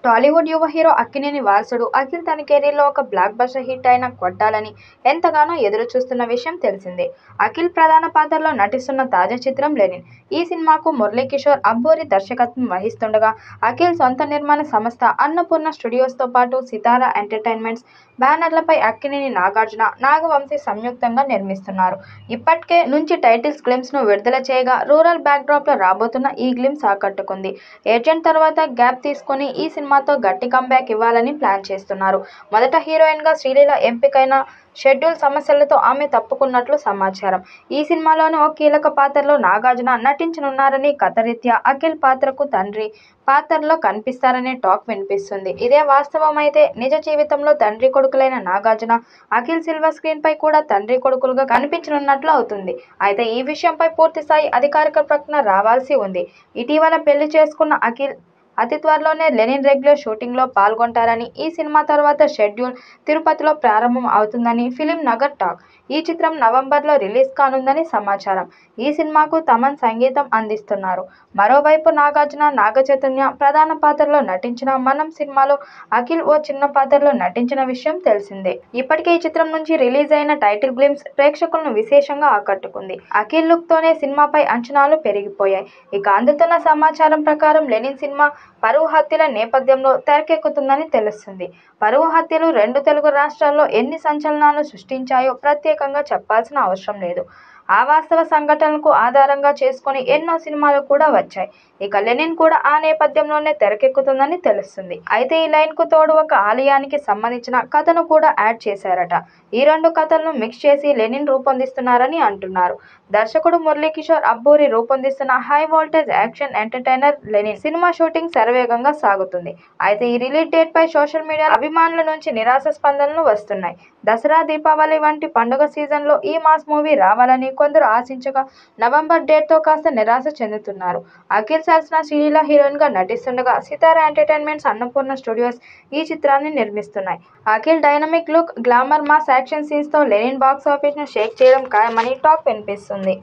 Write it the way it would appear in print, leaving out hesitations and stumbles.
టాలీవుడ్ యువ హీరో అక్కినేని వారసుడు అఖిల్ తన కెరీర్లో ఒక బ్లాక్ బస్టర్ హిట్ అయిన కొట్టాలని ఎంతగానో ఎదురు చూస్తున్న విషయం తెలిసిందే. అఖిల్ ప్రధాన పాత్రలో నటిస్తున్న తాజా చిత్రం లెనిన్. ఈ సినిమాకు మురళీకిషోర్ అబ్బూరి దర్శకత్వం వహిస్తుండగా, అఖిల్ సొంత నిర్మాణ సంస్థ అన్నపూర్ణ స్టూడియోస్తో పాటు సితార ఎంటర్టైన్మెంట్స్ బ్యానర్లపై అక్కినేని, నాగార్జున, నాగవంశీ సంయుక్తంగా నిర్మిస్తున్నారు. ఇప్పటికే నుంచి టైటిల్స్ గ్లింప్స్ ను విడుదల చేయగా, రూరల్ బ్యాక్డ్రాప్లో రాబోతున్న ఈ గ్లింప్స్ ఆకట్టుకుంది. ఏజెంట్ తర్వాత గ్యాప్ తీసుకుని ఈ సినిమాతో గట్టి కంబ్యాక్ ఇవ్వాలని ప్లాన్ చేస్తున్నారు. మొదట హీరోయిన్ గా శ్రీలీల ఎంపికైన షెడ్యూల్ సమస్యలతో ఆమె తప్పుకున్నట్లు సమాచారం. ఈ సినిమాలోని ఓ కీలక పాత్రలో నాగార్జున నటించనున్నారని, కథరీత్యా అఖిల్ పాత్రకు తండ్రి పాత్రలో కనిపిస్తారనే టాక్ వినిపిస్తుంది. ఇదే వాస్తవమైతే నిజ జీవితంలో తండ్రి కొడుకులైన నాగార్జున, అఖిల్ సిల్వర్ స్క్రీన్ పై కూడా తండ్రి కొడుకులుగా కనిపించనున్నట్లు అవుతుంది. అయితే ఈ విషయంపై పూర్తిస్థాయి అధికారిక ప్రకటన రావాల్సి ఉంది. ఇటీవల పెళ్లి చేసుకున్న అఖిల్ అతి త్వరలోనే లెనిన్ రెగ్యులర్ షూటింగ్లో పాల్గొంటారని, ఈ సినిమా తర్వాత షెడ్యూల్ తిరుపతిలో ప్రారంభం అవుతుందని ఫిలిం నగర్ టాక్. ఈ చిత్రం నవంబర్లో రిలీజ్ కానుందని సమాచారం. ఈ సినిమాకు తమన్ సంగీతం అందిస్తున్నారు. మరోవైపు నాగార్జున, నాగచైతన్య ప్రధాన పాత్రలో నటించిన మనం సినిమాలో అఖిల్ ఓ చిన్న పాత్రలో నటించిన విషయం తెలిసిందే. ఇప్పటికే ఈ చిత్రం నుంచి రిలీజ్ అయిన టైటిల్ గ్లింప్స్ ప్రేక్షకులను విశేషంగా ఆకట్టుకుంది. అఖిల్ లుక్ తోనే సినిమాపై అంచనాలు పెరిగిపోయాయి. ఇక అందుతున్న సమాచారం ప్రకారం లెనిన్ సినిమా పరువు హత్యల నేపథ్యంలో తెరకెక్కుతుందని తెలుస్తుంది. పరువు హత్యలు రెండు తెలుగు రాష్ట్రాల్లో ఎన్ని సంచలనాలు సృష్టించాయో ప్రత్యేకంగా చెప్పాల్సిన అవసరం లేదు. ఆ వాస్తవ సంఘటనలకు ఆధారంగా చేసుకుని ఎన్నో సినిమాలు కూడా వచ్చాయి. ఇక లెనిన్ కూడా ఆ నేపథ్యంలోనే తెరకెక్కుతుందని తెలుస్తుంది. అయితే ఈ లైన్ కు తోడు ఒక ఆలయానికి సంబంధించిన కథను కూడా యాడ్ చేశారట. ఈ రెండు కథలను మిక్స్ చేసి లెనిన్ రూపొందిస్తున్నారని అంటున్నారు. దర్శకుడు మురళీకిషోర్ అబ్బూరి రూపొందిస్తున్న high voltage action entertainer Lenin cinema shooting శరవేగంగా సాగుతుంది. అయితే ఈ రిలీజ్ డేట్ పై సోషల్ మీడియా అభిమానుల నుంచి నిరాశ స్పందనలు వస్తున్నాయి. దసరా, దీపావళి వంటి పండుగ సీజన్లో ఈ మాస్ మూవీ రావాలని కొందరు ఆశించగా, నవంబర్ డేట్ తో కాస్త నిరాశ చెందుతున్నారు. అఖిల్ సరసన శ్రీలీల హీరోయిన్ గా నటిస్తుండగా, సితార ఎంటర్టైన్మెంట్స్, అన్నపూర్ణ స్టూడియోస్ ఈ చిత్రాన్ని నిర్మిస్తున్నాయి. Akhil dynamic look, glamour, mass action scenes తో లెనిన్ బాక్స్ ఆఫీస్ ను షేక్ చేయడం ఖాయమని టాక్ వినిపిస్తుంది.